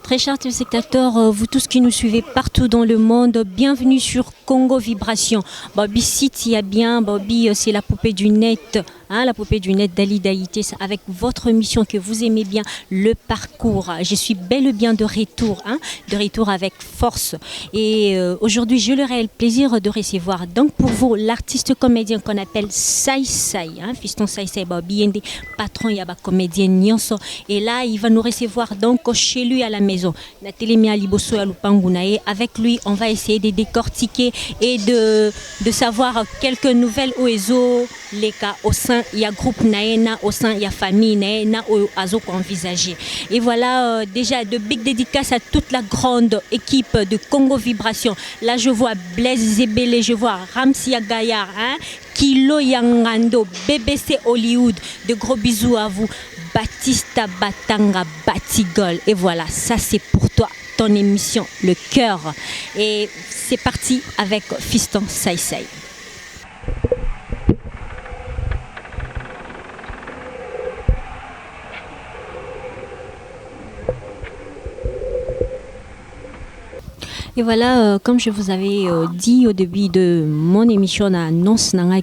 Très chers téléspectateurs, vous tous qui nous suivez partout dans le monde, bienvenue sur Congo Vibration. Bobby City, il y a bien, Bobby, c'est la poupée du net, hein, la poupée du net d'Ali Daïté, avec votre émission que vous aimez bien, le parcours. Je suis bel et bien de retour, hein, de retour avec force. Et aujourd'hui, j'ai le réel plaisir de recevoir, donc pour vous, l'artiste comédien qu'on appelle Sai Sai, hein, fiston Sai Sai, Bobby, patron, il y a un comédien Nyonso. Et là, il va nous recevoir donc chez lui à la maison. Avec lui, on va essayer de décortiquer et de savoir quelques nouvelles oiseaux, les cas au sein, il y a groupe Naena, au sein, il y a famille Naena, au Azo envisagé. Et voilà, déjà de big dédicaces à toute la grande équipe de Congo Vibration. Là, je vois Blaise Zebele, je vois Ramsia Gaillard, hein, Kilo Yangando, BBC Hollywood. De gros bisous à vous. Baptista Batanga Batigol. Et voilà, ça c'est pour toi, ton émission, le cœur. Et c'est parti avec Fiston Sai Sai. Et voilà, comme je vous avais dit au début de mon émission,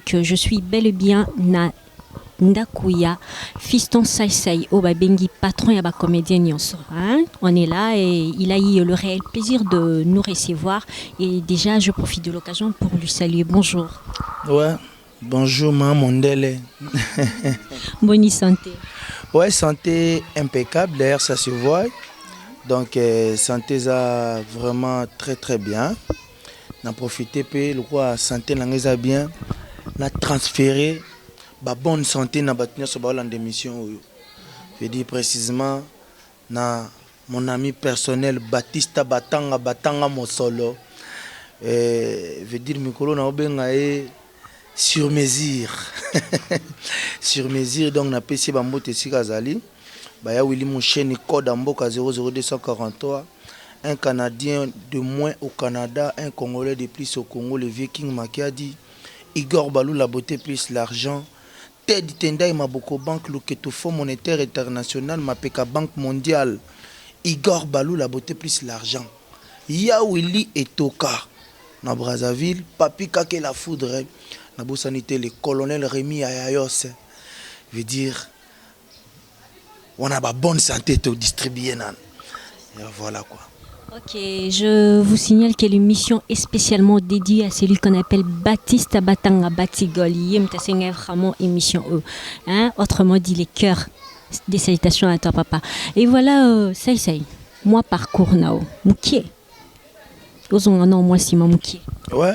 que je suis bel et bien Ndakuya, fiston Sai Sai, Bengi, patron et comédien Nyonso. On est là et il a eu le réel plaisir de nous recevoir. Et déjà, je profite de l'occasion pour lui saluer. Bonjour. Ouais, bonjour, maman Mondele. Bonne santé. Ouais, santé impeccable, d'ailleurs, ça se voit. Donc, santé, ça vraiment très très bien. On a profité, le roi santé, n'a bien, on a transféré. Bonne santé na batnya so ba l'émission. Je dis précisément na mon ami personnel Baptista Batanga Mosolo. Je dire mikolo na obenga sur mesure. Sur mesure, donc na PC bambote sikazali. Baya Willy Moucheni code en Mboka 00243. Un Canadien de moins au Canada, un Congolais de plus au Congo, le Viking Makiadi. Igor Balou la beauté plus l'argent. Ted Tendai Maboko Banque, le Fonds monétaire international, Mapeka Banque mondiale. Igor Balou, la beauté plus l'argent. Yawili et Toka, na Brazzaville. Papi Kake la foudre, na Boussanité, le colonel Rémi Ayayos. Veut dire, on a une bonne santé pour distribuer. Voilà quoi. Ok, je vous signale que l'émission est spécialement dédiée à celui qu'on appelle Baptista Batanga Batigol. C'est vraiment émission E. Hein? Autrement dit, les cœurs. Des salutations à toi, papa. Et voilà, Sai Sai. Moi, parcours Nao. Moukié. Moi, si Moukié. Ouais,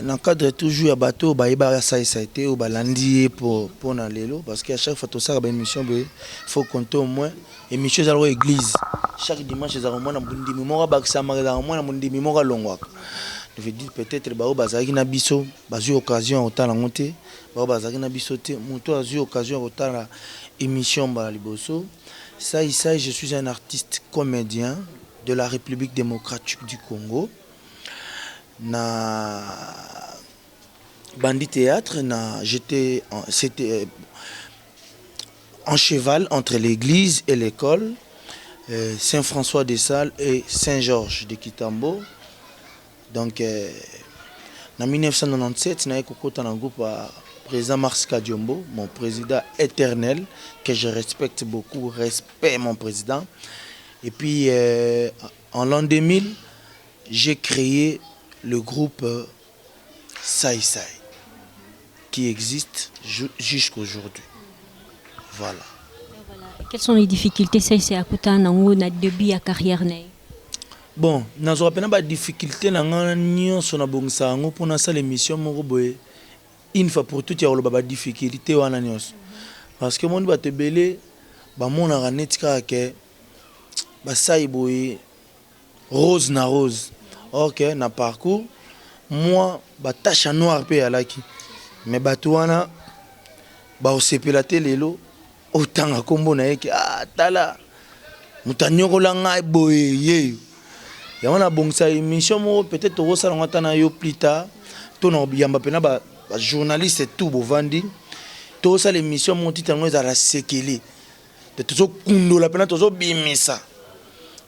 dans le cadre toujours à bateau, bah Sai Sai ou bah lundi pour l'élo parce qu'à chaque fois tout ça, bah émission, il faut compter au moins émission à l'église. Chaque dimanche, ils ont un bundi mimora baksama, ils ont un bundi mimora longwak. Je veux dire peut-être bah bazaki na biso, bazu occasion autant la montée, bah bazaki na biso te, monto azu occasion autant la émission bah liboso. Ça, je suis un artiste comédien de la République démocratique du Congo. Na Bandit Théâtre, j'étais c'était en cheval entre l'église et l'école. Saint-François de Sales et Saint-Georges de Kitambo. Donc, en 1997, je suis dans un groupe président Mars Kadiombo, mon président éternel, que je respecte beaucoup, respect mon président. Et puis, en l'an 2000, j'ai créé le groupe Sai Sai, qui existe jusqu'à aujourd'hui. Voilà. Quelles sont les difficultés Sai Sai à Kouta dans début à carrière? Bon, nous avons des difficultés dans l'émission. Une fois pour toutes, il y a des difficultés. Parce que mon te belé, mon rose na rose. Ok, na parcours, moi, tache noire pe alaki. Mais batouana, au sepelate lelo. Autant à combo na yeke tala mutanyokola ngai boye ye ya wana bongsa émission mo peut-être au salon atana yo plus tard to na biyamba pena ba journaliste tout bovandi to sa l'émission mon titre ngo za la sekele de tozo kundola pena tozo bimisa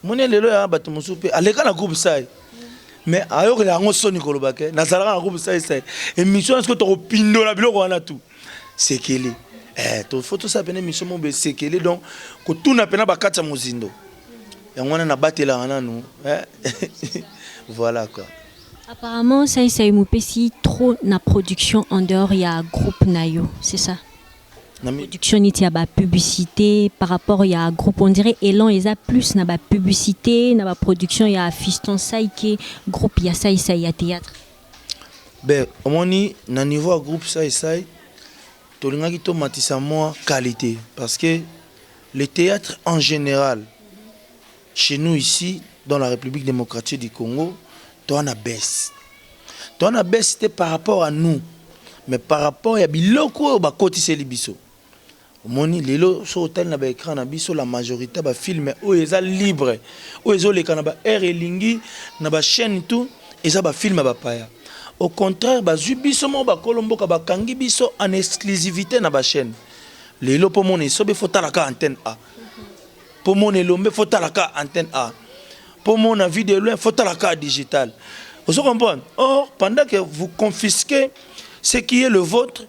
moni lelo ya bato mosupe aleka na groupe sai mais ayo la ngo soni kolobake na zalaka na groupe sai émission est-ce que to pindola biloko wana tout sekele to photo ça pene mission mo be sekele donc ko tuna pena bakata mozindo yango wana na batela wana nous voilà quoi. Apparemment ça moupesi trop na production en dehors il y a groupe nayo, c'est ça? La production il y a ba publicité par rapport il y a groupe on dirait Elan ils a plus na ba publicité na ba production il y a Fiston Saïké groupe il y a ça il y a théâtre. Ben omoni na niveau groupe ça to linga ki to matisa moi qualité parce que le théâtre en général chez nous ici dans la République démocratique du Congo on a baisse. On a baisse c'était par rapport à nous mais par rapport à biloko ba kotise libiso. Moni lelo so hotel na ba écran na biso la majorité ba film o eza libre o ezo le kana ba air elingi na ba chaîne tout eza ba film ba paya. Au contraire ba zubiso mo ba kolomboka ba kangi biso en exclusivité na ba chaîne. Lelo po moni so be fotala ka antenne A. Po moni lombe fotala ka antenne A. Pour mon avis de loin, il faut la carte digitale. Vous comprenez? Or, pendant que vous confisquez ce qui est le vôtre,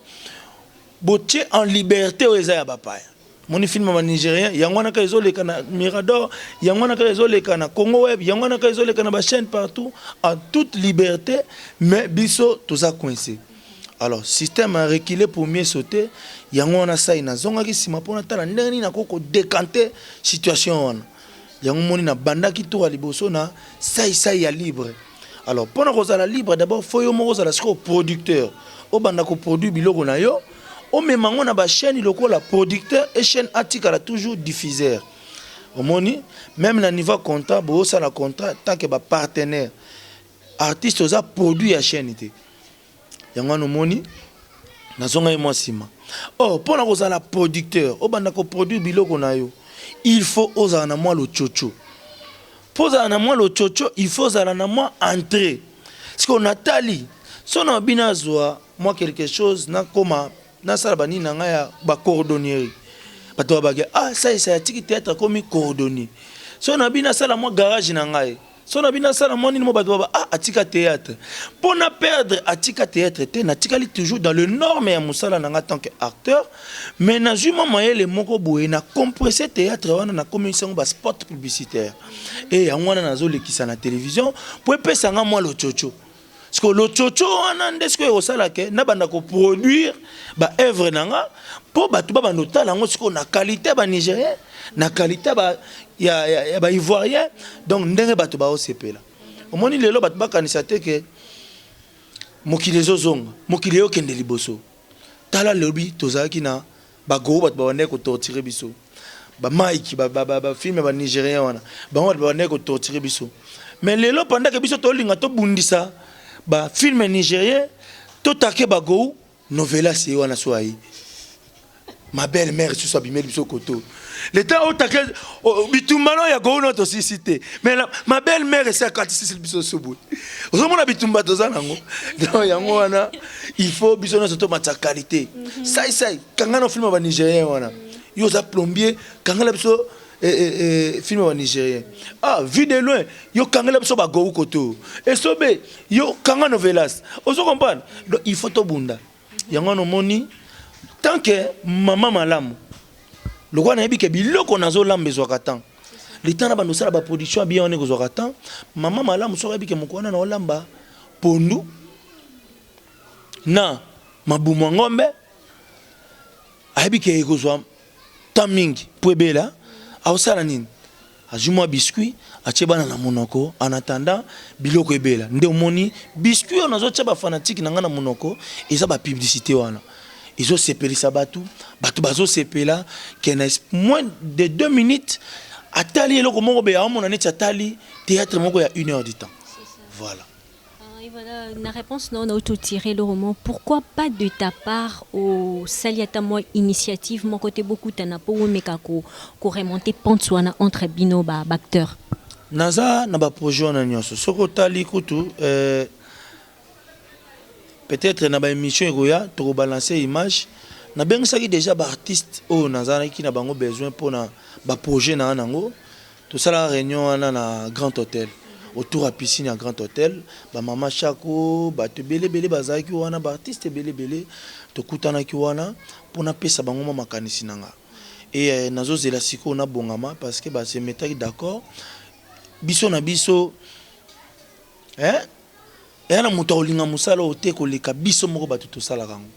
vous êtes en liberté aux Ezayabapaya. Mon film nigérien, il y a un cas isolé kana Mirador, il y a un cas isolé kana Congo Web, il y a un cas isolé kana chaîne partout, en toute liberté, mais biso tout ça coincé. Alors, système a reculé pour mieux sauter. Il y a un ça ina zonga ki sima pona tala ndeni na koko décanter situation. Yango moni na banda ki to aliboso na ça ya libre. Alors pendant que la libre d'abord faut yo moko la siko producteur. O banda ko produit biloko na yo, o memango na ba chaîne loko la producteur et chaîne atika la toujours diffuseur. O moni même na niveau contrat bo ça la contrat tant que ba partenaire artiste oza produit ya chaîne té. Yango no moni na zonga moi sima. Oh pendant que la producteur o banda ko produit biloko na yo. Il faut oser na moi le chocho. Pour oser na moi le chocho, il faut oser na moi entrer. Parce qu'on a tali. Si on a bien moi quelque chose, na koma na salabani na ngaya ba cordonnerie. Bato ba ah ça a tiki théâtre comme cordonnier. Si on a bien ça moi garage na ngaya. Si on a bien ça moi ni mo bato ba ah atika théâtre. Pour na perdre atika théâtre te na tika li toujours dans le norme ya musala na nga tant qu'acteur. Mais na juma moyen le moko boye na compressé théâtre wana na commission ba spot publicitaire. Et ya wana na zo lekisa na télévision pour pesa nga moi le chocho. Parce que le chocho wana ndesko yo sala ke na banda ko produire ba œuvre nanga pour batu ba bandota lango siko na qualité ba nigérien na qualité ba ya ba ivoirien donc ndenge batu ba osepela. Omoni lelo batu ba kanisa te ke mokili zozonga mokili yo kende liboso. Tala lobi tozaki na ba go batu ba wane ko torturer biso. Ba Mike ba film ba nigérien wana ba wane ko torturer biso. Mais lelo pendant que biso to linga to bundisa ba film nigérien to take ba go novela c'est wana swai. Ma belle-mère sur sa bimel biso koto. Le temps où take bitumbano ya go notre cité. Mais ma belle-mère c'est à 46 biso sobo. Ozomona bitumba tozana ngo. Donc yango wana il faut biso na soto matcha qualité. Ça kanga no film ba nigérien wana. Yo za plombier kanga la biso film wa nigérien. Ah, vu de loin, yo kanga la biso ba go koto. Et sobe, yo kanga novelas. Ozo comprendre. Donc il faut to bunda. Yango no moni tant que maman malamu. Le roi na yebi ke biloko nazo lambezwa katan. Le temps na ba nosala ba production bien on ekozwa katan. Maman malamu so yebi ke mokwana na olamba pondu na mabumu ngombe. Ayebi ke ekozwa tamingi puebela. Aosala nini ajumwa biscuit achebana na monoko en attendant biloko ebela nde omoni biscuit on azotia ba fanatique na ngana monoko eza ba publicité wana izo sepelisa batu bazo sepela kena moins de 2 minutes atali eloko moko be amona neti atali théâtre moko ya 1 heure du temps. Voilà. Voilà, la réponse non, on a auto-tiré le roman. Pourquoi pas de ta part au Saliata moi initiative mon côté beaucoup t'en as pas ou mais kako remonter Pantsuana entre bino ba acteur. Naza na ba projet on a nyonso. Soko tali kutu peut-être na ba émission egoya to balancer image na bengisaki déjà ba artiste o naza ki na bango besoin pour na ba projet na nango tout ça la réunion on a un grand hôtel autour à piscine un grand hôtel ba mama Chako ba te belé bazaki wana ba artiste belé to kutana ki wana pour na pesa bango mama makanisi nanga et nazo zela siko na bongama parce que ba se metaki d'accord biso na biso na muto olinga musala ote ko leka biso moko ba to sala kango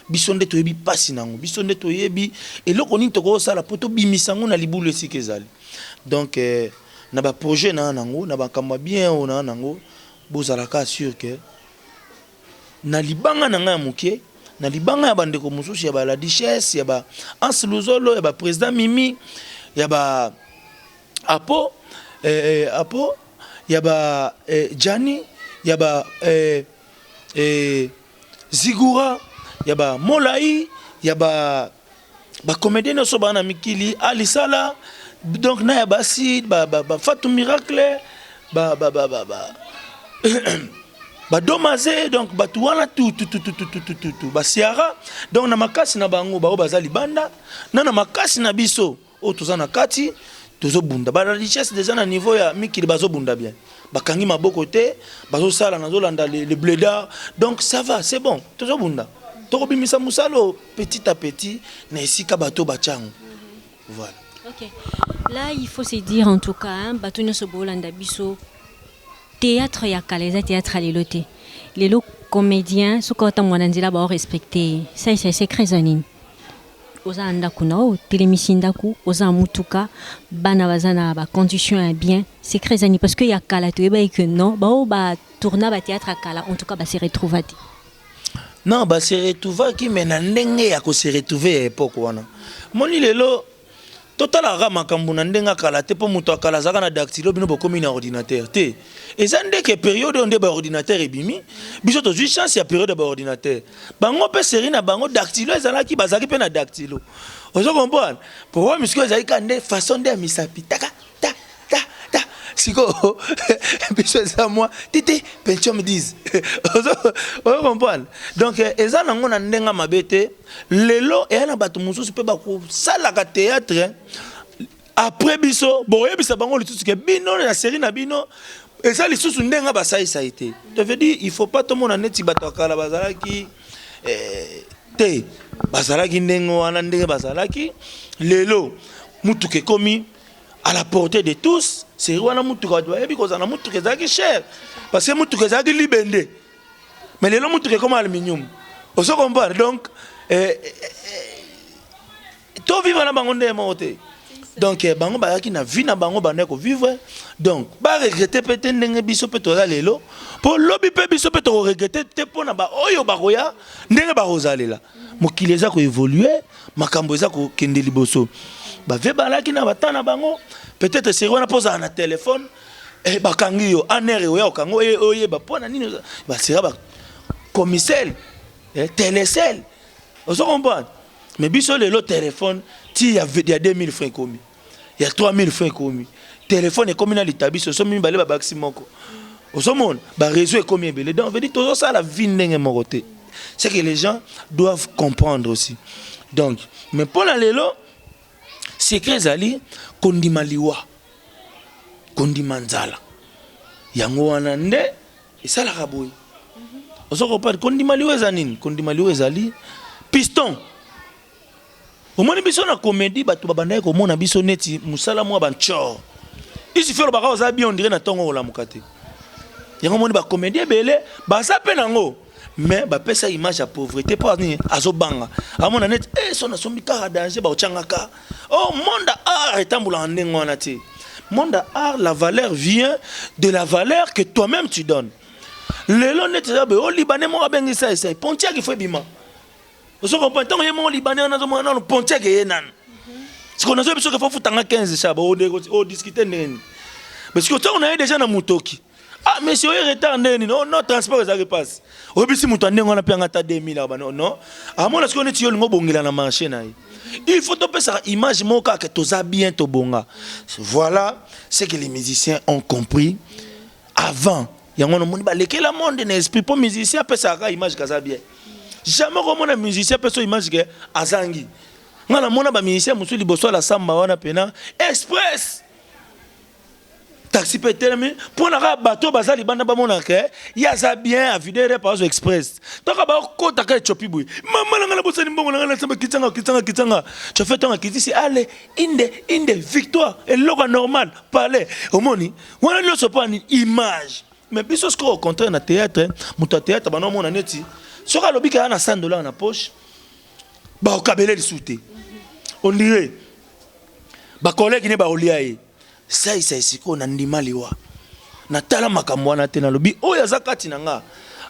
biso nde toyebi pasi nango biso nde toyebi eloko nini toko sala poto bimisango na libulu esika ezali donc na ba projet na nango na ba kamba bien ona nango bozalaka sûr que na libanga na nga muke na libanga ya bandeko mususu ya ba la duchesse ya ba Anse Luzolo ya ba président Mimi ya ba Apo ya ba Jani ya ba Zigura ya ba Molai ya ba comédien so bana mikili Alisala donc na ya ba Sid ba Fatou Miracle ba Domazé donc ba tuwana tout ba Siara donc na makasi na bango ba bazali banda na makasi na biso o tozana kati tozo bunda ba la richesse déjà na niveau ya mikili bazo bunda bien bakangi maboko te bazo sala nazo landa le blédard donc ça va c'est bon tozo bunda toko bimisa musalo petit à petit na esika bato bachango voilà. OK. Là il faut se dire en tout cas hein, bato nyoso bolanda biso théâtre ya kaleza théâtre leloté lelo comédien sokota mwananzila ba respecter ça c'est secret zanini oza ndako na o télémission ndako oza mutuka bana bazana ba condition bien secret zani parce que ya kala to eba que non ba tourna ba théâtre kala en tout cas ba se retrouver non ba se retrouver qui mais na ndenge ya ko se retrouver époque wana moni lelo total ara makambo na ndenga kala te po muto akala zaka na dactylo bino bokomi na ordinateur te eza ndeke période onde ba ordinateur ebimi biso to ju chance ya période ba ordinateur bango pe série na bango dactylo ezalaki bazaki pe na dactylo ozo comprendre pour moi musiko ezali ka nde façon de misapi taka ta siko biso eza moi titi pension me dise ozo comprendre donc eza nango na ndenga mabete lelo et na bato mususu pe ba ko sala ka théâtre après biso boye bisa bango lisusu ke bino na série na bino eza lisusu ndenga ba sai été ça veut dire il faut pas tout monde neti bato kala bazalaki te bazalaki ndengo wana ndenge bazalaki lelo mutuke komi à la portée de tous c'est wana mutuka doit because na mutuka ezaki cher parce que mutuka ezaki libende mais lelo mutuka comme aluminium on se comprend donc to vivre na bango ndé moté donc bango bayaki na vie na bango bande ko vivre donc ba regretter peut-être ndenge biso pe to lelo pour lobi pe biso pe to regretter te pona ba oyo ba koya ndenge ba rozalela mokili eza ko évoluer makambo eza ko kende liboso ba ve balaki na batana bango peut-être c'est on a posé un téléphone et bakangi yo anere yo kango oye ba pona nini ba sera ba commissaire télécell on se comprend mais biso le téléphone ti il y a 2000 francs commis il y a 3000 francs commis téléphone est commis na litabiso so mi balé ba baxi moko on se monde ba réseau est commis belé donc veut dire tout ça la vie ndenge moroté c'est que les gens doivent comprendre aussi donc mais pour la lelo secret zali kondimaliwa kondimanzala yango wana nde esala kaboy osoko pa kondimaliwa zanini kondimaliwa ezali piston omoni biso na comédie bato babanda ko mona biso neti musala mwa bancho isi fero baka oza bien on dirait na tongo la mukate yango moni ba comédie belé ba sa pe nango mais ba pesa image ya pauvreté pas ni azobanga amona net sona sombi ka danger ba ochangaka oh monde art etambula ndengo wana ti monde art la valeur vient de la valeur que toi-même tu donnes lelo net za be o libanais mo abengisa esa pontia ki fo bima oso comprend tant yemo libanais na zo mo na pontia ke yenan ce qu'on a zo biso ke fo futanga 15 chaba o discuter ndeni parce que on a déjà na mutoki. Ah, mais si on est retard, non, transport, ça repasse. Au bout si on a payé 2000, non. À mon avis, on est tué le mot bongila na marché. Il faut topper sa image, mon cas, que tu as bien to bonga. Voilà ce que les musiciens ont compris avant. Il y a un monde qui la monde n'esprit pour musicien peut ça image que ça bien. Jamais comme un musicien peut son image que azangi. On a mon musicien musu liboso la samba wana pena express. taxi pe telemi pour na bateau bazali banda ba mona ke ya za bien à vidéo par express donc ba ko ta ka chopi boy mama nga na bosani mbongo nga na samba kitanga tu fais ton kiti si allez inde victoire et logo normal parler omoni wana no so pas ni image mais biso ce au contraire na théâtre muta théâtre ba no mona neti soka lobika na $100 na poche ba okabele lisute on dirait ba collègue ne ba oliaye ça isiko na ndima liwa na tala makambo wana te na lobi oyo azakati nanga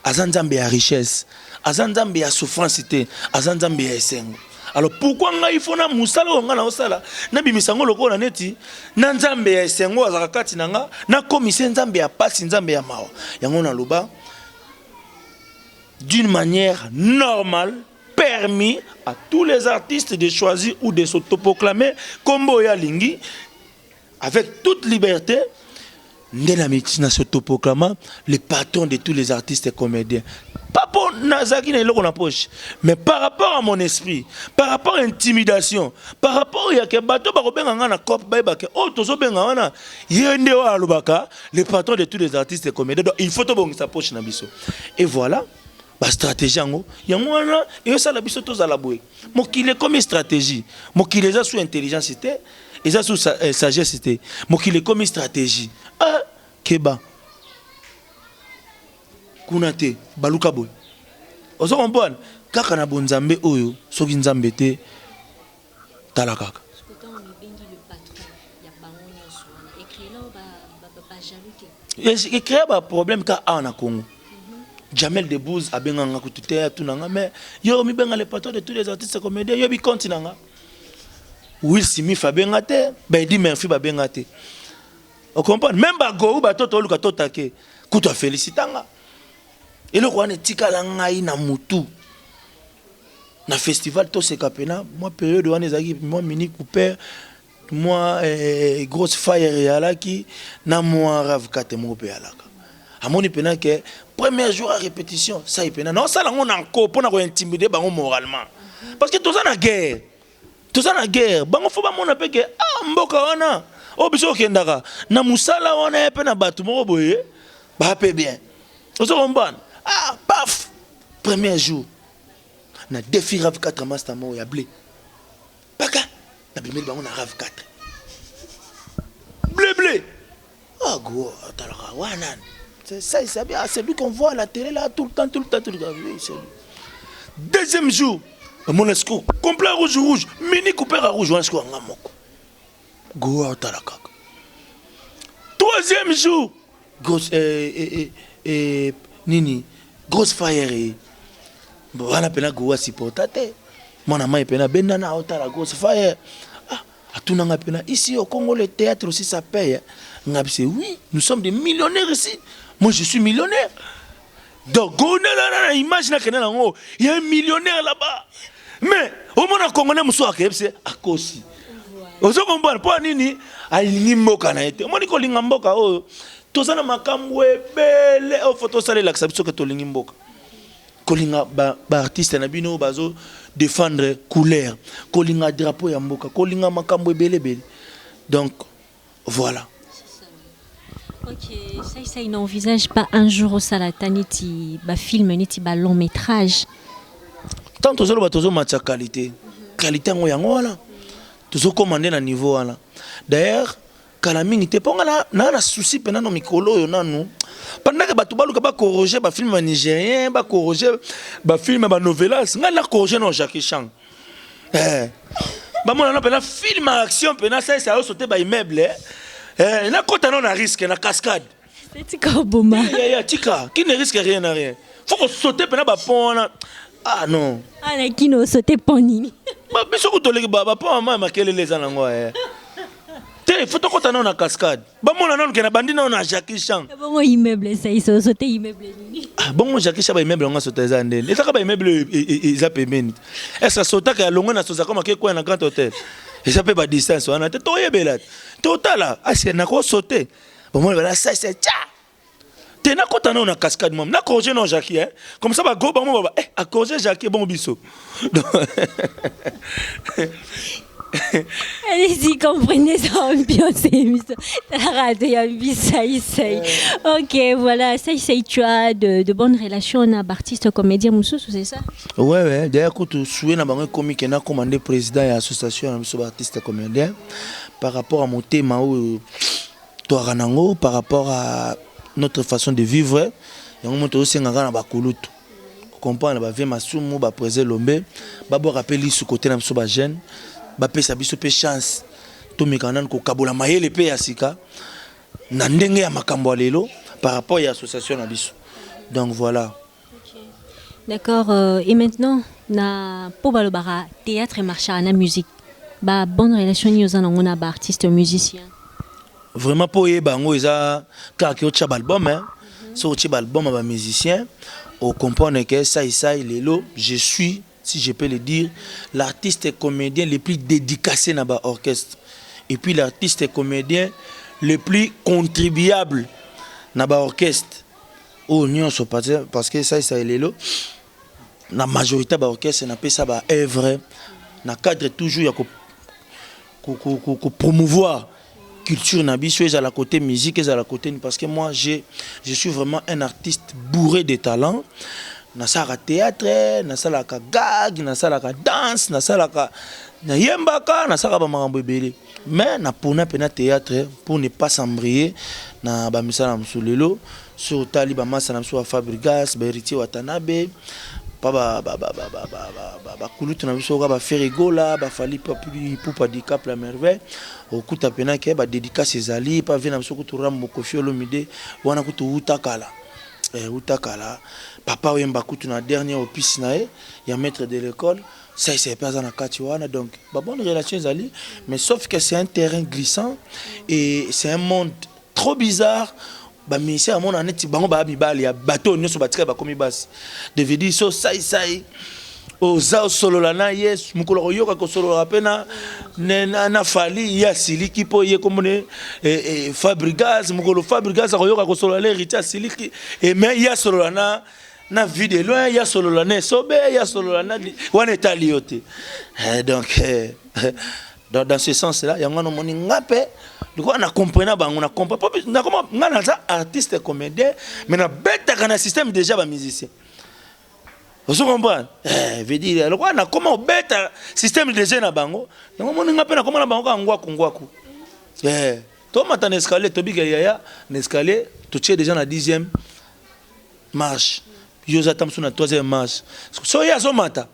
azanzambe ya richesse azanzambe ya souffrance te azanzambe ya esengo. Alors pourquoi nga il faut na musala onga na osala na bimisango loko na neti na nzambe ya esengo azakati nanga na komise nzambe ya pasi nzambe ya mawa yango na loba d'une manière normale permis à tous les artistes de choisir ou de s'autoproclamer comme Boya Lingi avec toute liberté. Ndena s'autoproclamant le patron de tous les artistes et comédiens. Pas pour Nazaki na poche, mais par rapport à mon esprit, par rapport à l'intimidation, par rapport à que bateau barobenga na cop baibake oh tozo benga wana yende wa alubaka le patron de tous les artistes et comédiens. Donc il faut to bonga sa poche na biso. Et voilà. Ba stratégie yango yango wana et ça la biso to za la boye mokile comme stratégie mokile za sous intelligence c'était et ça sous sagesse c'était mokile comme stratégie ah keba kunate baluka boy ozo comprendre kaka na bonzambe oyo soki nzambe te tala kaka et créer ba problème ka a na Congo. Jamel Debbouze a bien nga kututea tunanga mais yo mi benga le patron de tous les artistes comédiens yo bi continanga Will Smith a benga te ben Eddie Murphy ba benga te on comprend même ba go ba toto luka totake kuto félicitanga et le roi ne tikala ngai na mutu na festival to se kapena moi période wana ezaki moi Mini Cooper moi grosse fire yalaki na moi Rav Kate mo pe yalaka amoni pena que premier jour à répétition ça y pena non ça là on encore pour na intimider bango moralement parce que tout ça na guerre bango faut ba mona pe que ah mboka wana o biso kendaka na musala wana pe na batu mo boye ba pe bien on se comprend ah paf premier jour na défi Rav 4 master mo ya blé baka na bimel bango na Rav 4 blé ah go talaka wana. C'est bien, c'est lui qu'on voit à la télé là tout le temps. Oui, c'est lui. Deuxième jour, mon escroc, complet rouge, Mini Cooper à rouge, on escroc en amoko. Goa talaka. Troisième jour, grosse nini, grosse fire. Bon, on appelle Goa supportate. Mon amant est pena benana otala grosse fire. Ah, tout n'a pas ici au Congo le théâtre aussi ça paye. Oui, nous sommes des millionnaires ici. Moi, je suis millionnaire. Donc, imagine qu'il y a un millionnaire là-bas. Mais, au moins, Congolais, c'est à cause. Vous comprenez pas, Nini, à l'immoka na été. Moi, je dis que oh, tout ça, makamwe belle, oh, photo ça, l'acceptation que tu l'immoka. Kolinga ba artiste na bino bazo défendre couleur, kolinga drapeau ya mboka, kolinga makamwe belle. Donc, voilà. Ok, ça il n'envisage pas un jour au Salata niti ba film niti ba long métrage. Tant tozo ba tozo matcha qualité ngo yango wala. Tozo commander na niveau wala. D'ailleurs, kala mingi te ponga na souci pena no mikolo yo nanu. Pendant que batu baluka ba corriger ba film nigérien, ba corriger ba film ba novelas, nga la corriger no Jackie Chan. Ba mona pena film action pena ça a sauté ba immeuble. Na kota non à risque na cascade. C'est tika boma. Tika, qui ne risque rien à rien. Faut qu'on saute pena ba pont. Ah non. Ah na qui no sauter poni. Ba biso ko toleki ba pont ma makele les anango Te faut to kota non na cascade. Ba mona non ke na bandi non na Jackie Chan. Bon immeuble ça il sauter immeuble nini. Ah bon Jackie Chan ba immeuble on sauter za ndene. Et ça ba immeuble ils appellent meni. Est-ce que sauter ka longo na soza comme ke na grand hôtel. Et ça peut pas distance on a te toyebela. Total ah c'est na ko sauter. Bon moi ça c'est tcha. Te na kota non na cascade mom. Na corriger non Jackie hein. Comme ça ba go ba mo ba à corriger Jackie bon biso. Allez-y, comprenez ça, ambiance émission. Ok, voilà, ça, tu as de bonnes relations avec artistes comédiens Moussous, c'est ça? Ouais. D'ailleurs, quand tu souviens, on a comique, on a commandé président de l'association d'artistes comédiens par rapport à mon thème, par rapport à notre façon de vivre. Et on monte aussi un bakulutu. Comprendre, ba vie masumu, ba préser lombe, ba bo rappeler ce côté na biso ba jeune. Bapesa biso pe chance to mekanan ko kabola mayele pe ya sika na ndenge ya makambo lelo par rapport à l'association na biso. Donc voilà. Okay. D'accord, et maintenant na po balobara théâtre et marché na musique. Ba bonne relation ni aux na ba artiste musicien. Vraiment pour yebango eza ka ki ocha album hein. So ocha album ba musicien au comprendre que ça lelo je suis, si je peux le dire, l'artiste et comédien le plus dédicacé dans l'orchestre. Et puis l'artiste et comédien le plus contribuable dans l'orchestre. Oh, parce que ça est là. La majorité de l'orchestre, on appelle ça œuvre. Dans le cadre toujours, il y a promouvoir la culture, à la côté musique, à la côté. Parce que moi, je suis vraiment un artiste bourré de talent. Na sala théâtre, na sala ka gag, na sala ka danse, na sala ka na yembaka, na sala ba makambo ebele. Mais na pona pena théâtre pour ne pas s'embrayer na ba misala msulelo sur tali ba masa na mso Fabrigas, ba héritier Watanabe, ba kulutu na biso ba Ferigola, ba fali pour di cap la merveille. Okuta pena ke ba dédicace ezali, pa vena mso kutu Rambo Kofi Olomide, wana kutu utakala. Utakala. Papa Wemba Kutu na dernière au piscine, il y a maître de l'école, ça c'est pas dans la donc bonne relation ali, mais sauf que c'est un terrain glissant et c'est un monde trop bizarre. Ba ministère mon aneti bango ba mibali ya bateau nyoso batika ba komi basi. Devait dire so ça oza solo lana yes mukolo yoka ko solo rapena na fali ya siliki po ye komone Fabrigas mukolo Fabrigas ko yoka ko solo le rita siliki et mais ya solo lana na vie de loin ya solo lana sobe ya solo lana wana etaliote donc dans ce sens là ya ngano moni ngape ndiko na comprendre bango na comprendre na comment ngana za artiste comédien mais na beta kana système déjà ba musicien. Vous comprenez? Veut dire, alors on a comment bête système de jeunes à bango. Donc on a pas comment la bango ngwaku. Toi maintenant escalier to biga yaya, escalier tu es déjà na 10e marche. Yo zatam sur na 3e marche. So ya so mata.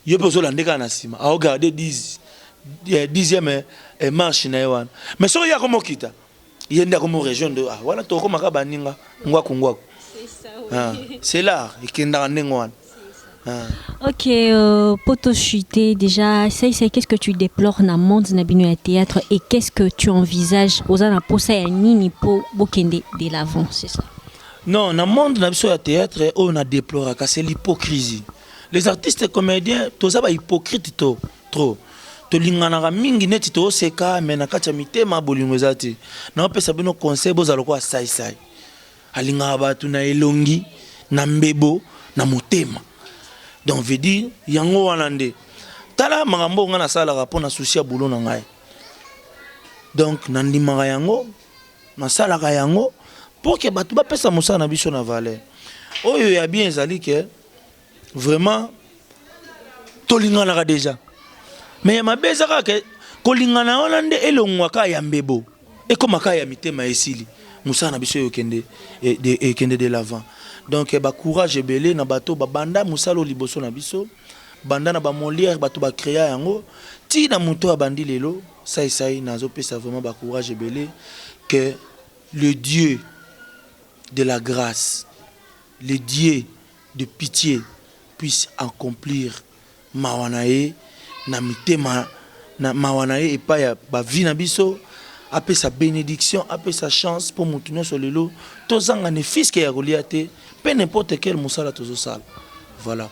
Yo bezo la ndeka na sima. A regarder 10e marche na yawan. Mais so ya comment kita. Yenda comme région de voilà to ko maka baninga ngwaku. C'est là, ok, Poto Chuté, déjà, qu'est-ce que tu déplores dans le monde du théâtre et qu'est-ce que tu envisages aux alentours de l'avant, c'est ça? Non, dans le monde du théâtre, on a déploré, c'est l'hypocrisie. Les artistes et comédiens, tous ça, hypocrite trop. To lingana mingi neti to seka mais na kacha mitema bolingozati. Na pesa bino conseil bozalo kwa sai. Alinga batu na elongi na mbebo na motema donc veut dire yango wanande tala makambo nga na sala rapport na souci ya boulot na ngai donc nandimaka yango na sala ka yango pour que batu ba pesa mosala na biso na valeur oyo ya bien ezali que vraiment tolingana déjà mais ma bezaka que kolingana wanande elongwaka ya mbebo ekomaka ya mitema esili musana biso yo kende de l'avant donc ba courage belé na bato ba banda musalo liboso na biso banda na ba Molière bato ba créa yango ti na muto abandi lelo sai nazo pesa vraiment ba courage belé que le Dieu de la grâce le Dieu de pitié puisse accomplir mawanae na mitema na mawanae et pas ya ba vie na biso après sa bénédiction, après sa chance pour monter sur le lot, tous en un fils qui a relié peu n'importe quel moussala tous au sale. Voilà.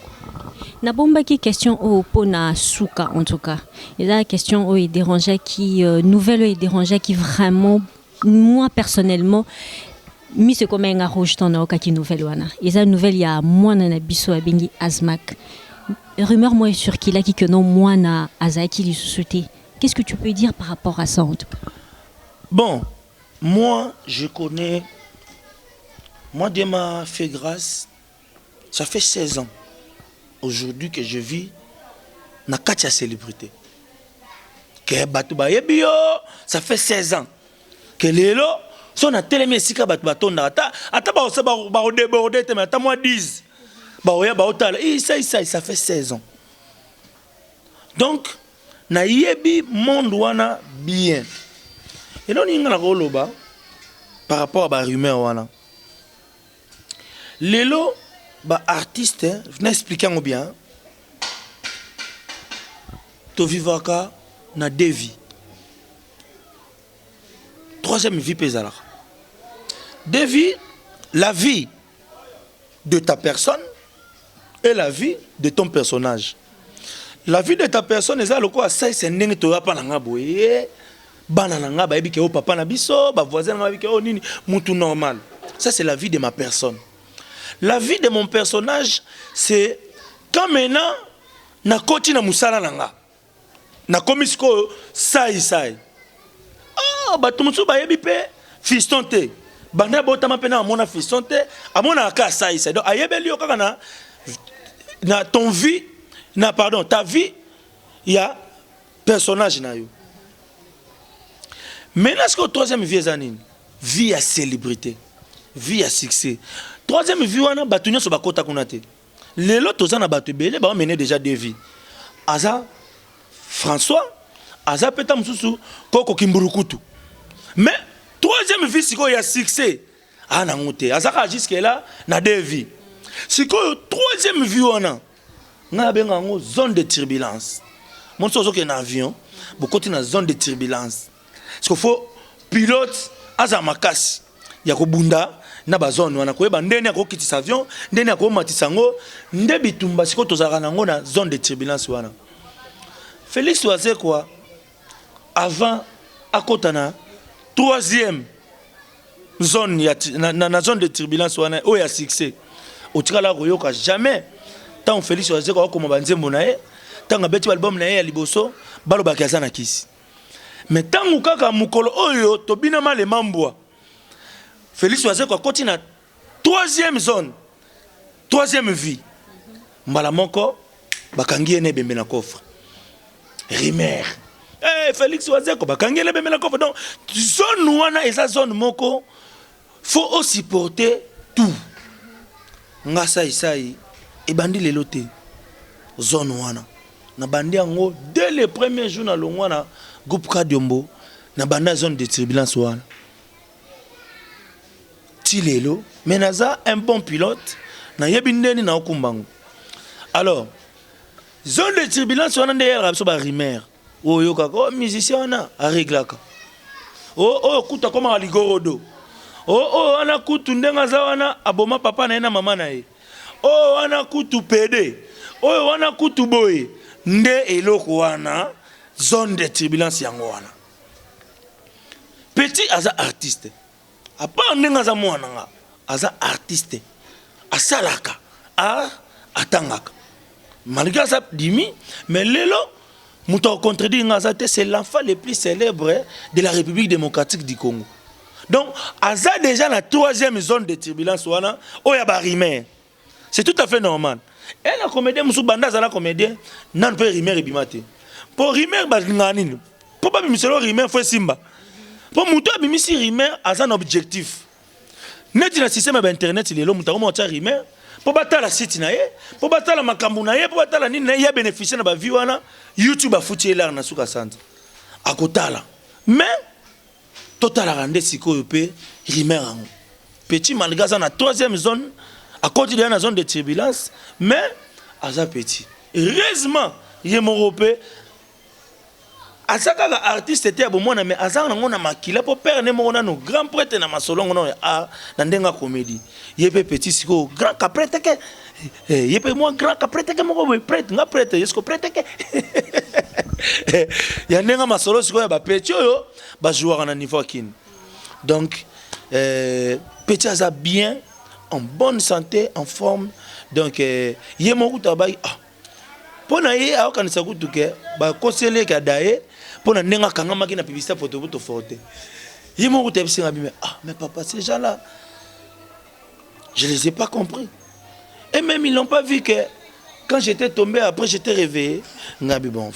Na bomba qui question au pona souka en tout cas. Et là question au dérangeait qui nouvelle est dérangeait qui vraiment moi personnellement mi c'est comme un rouge ton au qui nouvelle wana. Et ça nouvelle il y a moi na biso abengi Azmak. rumeur moi sur qui là qui que non moi na azaki li société. Qu'est-ce que tu peux dire par rapport à ça en tout cas? Bon, moi je connais, moi Dieu m'a fait grâce, ça fait 16 ans aujourd'hui que je vis na katia célébrité. Que batu ba yebio, ça fait 16 ans que lelo son a tellement sika batu batonda ata ba osa ba déborder te mais ata moi 10 ba oya ba otala ça fait 16 ans. Donc na yebi monde wana bien. Et non ninga na koloba par rapport à ba rumeur wana. Lelo ba artiste, je n'explique pas bien. To vivaka na deux vies. Troisième vie pesala. Deux vies, la vie de ta personne et la vie de ton personnage. La vie de ta personne est le quoi ça c'est ndenge to yapa nanga boye bana nanga ba ebike o papa na biso ba voisin na bike o nini mutu normal. Ça c'est la vie de ma personne. La vie de mon personnage c'est quand maintenant na koti na musala nanga. Na komisko sai. Ah ba tumusu ba yebi pe fiston te. Bana botama pe na mona fiston te, amona ka sai. Donc ayebeli o kaka na ton vie ta vie il y a personnage na yo. Maintenant ce que troisième vie zanine, vie à célébrité, vie à succès. Troisième vie wana batunya so bakota kunate. Lelo tozana batu belé ba mener déjà deux vies. Aza François, aza peta mususu koko kimburukutu. Mais troisième vie siko ya succès. Ana ngote, aza ka jusque là na deux vies. Siko troisième vie wana na benga ngo zone de turbulence. Mon sozo ke na avion, beaucoup na zone de turbulence. Parce qu'il faut pilote aza makasi ya ko bunda na ba zone wana ko yeba ndene ko kitisa avion, ndene ko matisa ngo, nde bitumba siko tozaka nango na zone de turbulence wana. Félix Oise quoi avant à Kotana troisième zone na zone de turbulence wana o ya succès au tikala koyoka jamais tant Félix Oise quoi comme banzembo na ye tant abeti album na ye ya liboso baloba kaza na kisi mais tant kaka mukolo oyo to binama le mambwa Félix Oise quoi continue troisième zone troisième vie mbala moko bakangi ene bembe na coffre Rimer. Félix Oise ko bakangele bembe na coffre donc zone wana eza zone moko faut aussi porter tout nga sai et bandi lelo te zone wana na bandi yango dès le premier jour na longwana groupe Kadiombo na banda zone de turbulence wana ti lelo mais naza un bon pilote na yebi ndeni na okumbango. Alors zone de turbulence wana nde yela biso ba Rimer oyo kako musicien wana areglaka kuta koma ligorodo wana kutu ndenga za wana aboma papa na ena mama na ye wana kutu pede wana kutu boye nde eloko wana zone de turbulence yango wana. Petit aza artiste apa ndenga za mwana nga aza artiste asalaka atangaka malgré ça dimi mais lelo muto contredit ngazate c'est l'enfant le plus célèbre de la République démocratique du Congo. Donc aza déjà la troisième zone de turbulence wana oya ba Rimer. C'est tout à fait normal. Et la comédien musu banda za la comédien nan peut Rimer bimate. Pour Rimer ba ngani pour pas bimiselo Rimer faut simba. Pour muto bimisi Rimer aza un objectif. Net na système internet lelo muto mo tia Rimer pour batala site na ye, pour batala makambu na ye, pour batala nini na ye bénéficier na ba vie wana YouTube a foutu là na suka sante. Akotala. Mais total rende siko yope Rimer ango. Petit malgré ça na troisième zone à côté de la zone de turbulence mais aza petit. Heureusement, il est européen. Azaka artiste était bon moi mais azaka ngona makila pour père ne mona no grand prêtre na masolongo no a na ndenga comédie yepé petit siko grand caprete ke yepé moi grand caprete ke moko prêtre nga prêtre yesko prêtre ke ya ndenga masolo siko ya ba petit yo ba joueur na niveau kin. Donc petit aza bien en bonne santé en forme donc yemo utabai Pona ye aokanisa kutuke ba kosele ka daye pona nenga kanga maki na publicité photo buto forte. Ye mo kutebisi ngabime mais papa ces gens-là je les ai pas compris. Et même ils n'ont pas vu que quand j'étais tombé après j'étais réveillé ngabi bon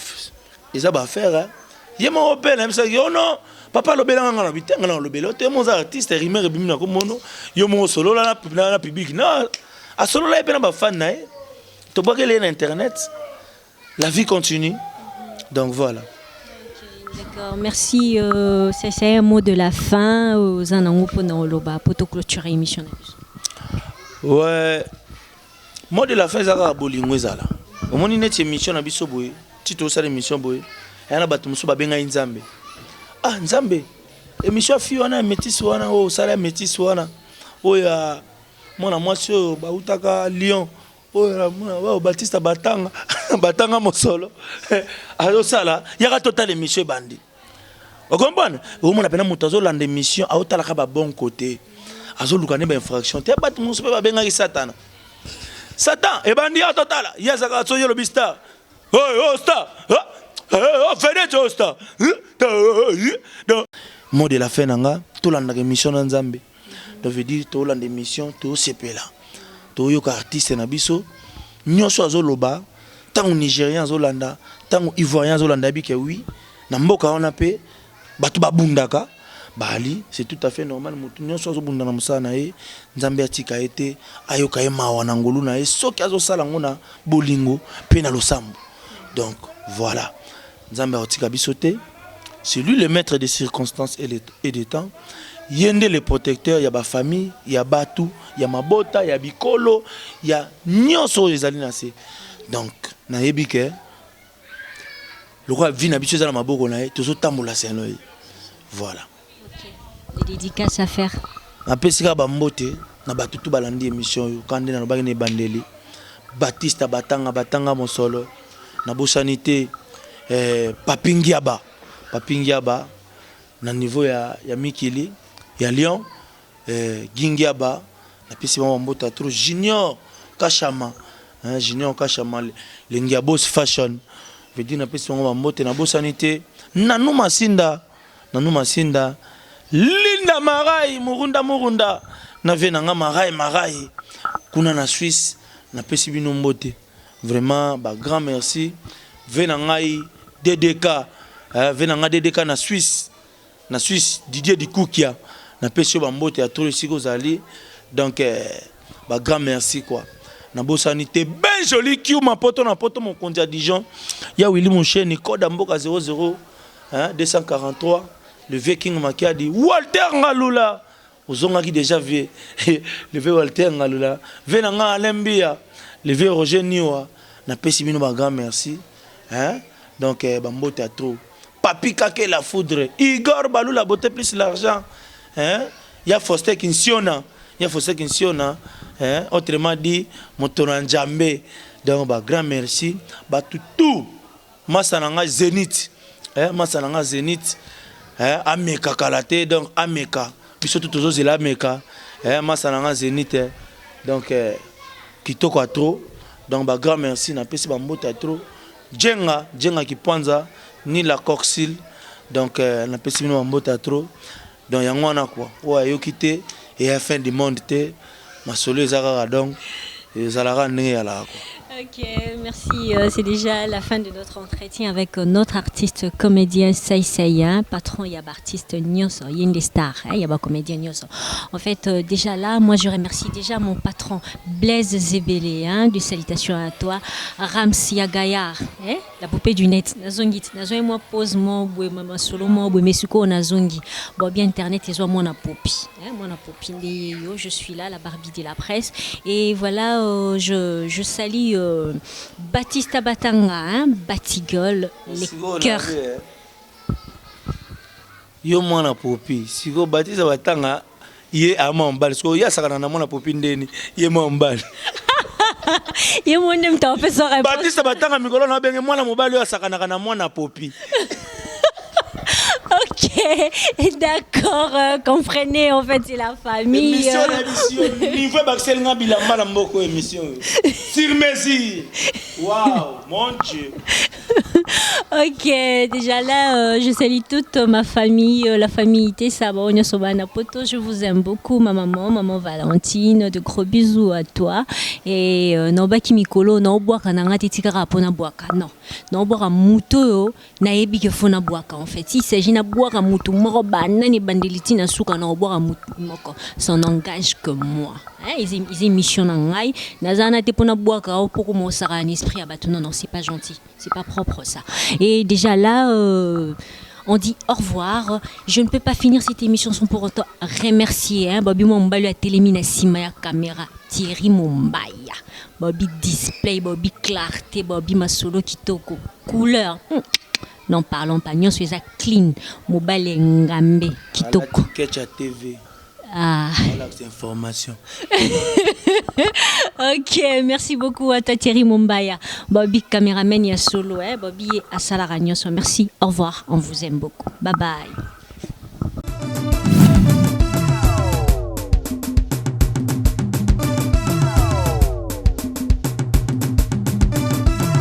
ils ont faire hein. Ye mo opela msa yo non papa lobela ngana bitenga na lobela te mo za artiste rimer bimina ko mono yo mo solo la na public non a solo la pe na ba fan na to boke le na internet. La vie continue. Donc voilà. D'accord, merci. C'est un mot de la fin aux Anango pendant Loba pour clôturer l'émission. Ouais. Mot de la fin, c'est la bolingo zala. Au moins une émission na biso boy. Tito sa émission boy. Et na batu muso babenga nzambe. Ah nzambe. Émission fi wana métis wana o sala métis wana. Oya mwana mwasi o ba utaka Lyon. Oh Baptiste Batanga Batanga Mosolo alors ça là il y a total émission bandi vous comprenez au moins appena mutazo lande émission a otala ka ba bon côté azo lukane ba infraction te bat muso ba benga ki Satan et bandi a total ya zaka soyo le star oh star oh fede star donc mot de la fin nanga to lande émission na Nzambe ça veut dire to lande émission to sepela toyoka artiste na biso nyonso azoloba tango nigérien azolanda tango ivoirien azolanda bike oui na mboka wana pe batu babundaka bali c'est tout à fait normal mutu nyonso azobunda na musala na ye nzambe atika ete ayoka ye mawa na ngolu na ye soki azosala ngona bolingo pe na losambo donc voilà nzambe atika biso te c'est lui le maître des circonstances et des temps. Yende le protecteur, il y a ma famille, il y a Batu, il y a Mabota, il y a Bikolo, il y a Nyonso les alinacés. Donc, na yebike, le roi vit n'habitué à ma bogonaï, tout autant moula c'est un voilà. Des dédicaces à faire. Après, c'est Bambote, na Batutu balandi émission, quand on a bagné bandeli, Baptiste Batanga Mosolo, na Bosanité, Papingiaba, na niveau ya Mikili. Il y a Lyon, Gingiaba, la piste Mambota trop Junior Kachama, Junior Kachama, l'Engiabos Fashion, veut dire la piste Mambota na Bosanité, Nanou Masinda, Linda Marai, Murunda, na venanga Marai, kuna na Suisse, na piste Binombote. Vraiment, grand merci. Venangai DDK, venanga DDK na Suisse, Didier Dikoukia. Na pêché bambote à tous les Zali. Donc grand merci quoi. Na bosanité ben joli qui ma poto na poto mon conduit à Dijon. Ya Willy mon chien code Mboka 00 243 le vieux King Makia dit Walter Ngalula. Ozonga qui déjà vu le vieux Walter Ngalula. Venanga Alembia le vieux Roger Niwa. Na pêché bino grand merci. Donc bambote à trop. Papi Kake la foudre. Igor Balou la beauté plus l'argent. Il y a Foster Kinsiona. Autrement dit, Motoran Djambe. Donc, grand merci. Tout. Masananga Zénith. Ameka Kalate. Donc, Ameka. Puis surtout, tous les Ameka. Masananga Zénith. Donc, Kitoko trop. Donc, grand merci. Na pesi bambota trop. Djenga qui panza. Ni la coxile. Donc, na pesi bambota trop. Donc, il y a un quoi. Ouais, yo quitté et à la fin du monde, ma solo Zara donc, et Zalara n'est à la quoi. Ok, merci. C'est déjà la fin de notre entretien avec notre artiste comédien Saïsaïa, patron Yaba artiste Nyoso, Yende Star, Yaba comédien Nyoso. En fait, déjà là, moi je remercie déjà mon patron Blaise Zebele, de salutations à toi, Ramsia Gaillard, la poupée du net, Nazongit, Nazongi moi pose moi, maman solo moi, mesuko Nazongi, bon bien internet et soit moi na popi, moi na popi, je suis là, la Barbie de la presse, et voilà, je salue Baptiste Batanga, Batigol, les cœurs. Yo mwana popi, siko Baptiste Batanga, yé à Mambal, siko ya sakana na mwana popi ndeni, yé Mambal. Yé mwana mta fait son réponse. Baptiste Batanga mikolo na benge mwana mobali ya sakana na mwana popi. Ok, d'accord, comprenez, en fait, c'est la famille. Émission, niveau Baxel Ngabila, Madame Boko, émission. Sur mesure. Waouh, mon Dieu. Ok, déjà là, je salue toute ma famille, la famille Tessabonyo Sobana Poto. Je vous aime beaucoup, ma maman Valentine. De gros bisous à toi. Et Nobaki Mikolo, Noboaka Nangati Tikara Pona Boaka. Non, Noboaka Muto, Naebi Kefona Boaka. En fait, il s'agit de Boaka Mutu, Moroba, Nani Bandeliti Nasuka, Noboaka Moko. Ça n'engage que moi. Ils missionnent en aïe. Nazana Tepona Boaka, pour moi, ça a un esprit à battre. Non, c'est pas gentil. C'est pas propre ça. Et déjà là, on dit au revoir. Je ne peux pas finir cette émission sans pour autant remercier Bobby Mombalu à Télémina Simaya Caméra, Thierry Mombaya, Bobby Display, Bobby Clarté, Bobby Masolo Kitoko, couleur. N'en parlons pas, nous sommes clean, Mobile Ngambe, Kitoko. TV. Ah. Voilà, c'est information. Ok, merci beaucoup à toi Thierry Mombaya. Bobby caméraman, il y a solo, Bobby à Salaragnos. Merci, au revoir, on vous aime beaucoup. Bye bye.